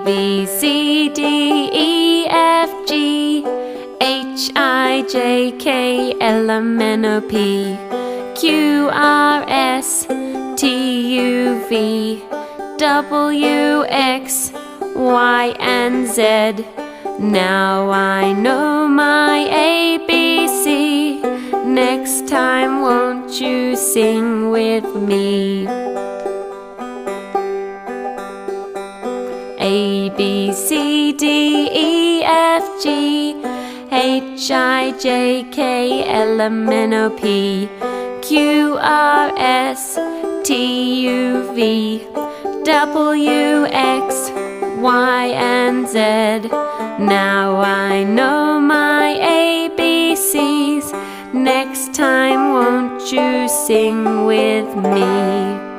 B, C, D, E, F, G, H, I, J, K, L, M, N, O, P, Q, R, S, T, U, V, W, X, Y, and Z. Now I know my ABC. Next time won't you sing with me? A, B, C, D, E, F, G, H, I, J, K, L, M, N, O, P, Q, R, S, T, U, V, W, X, Y, and Z. Now I know my ABCs. Next time won't you sing with me?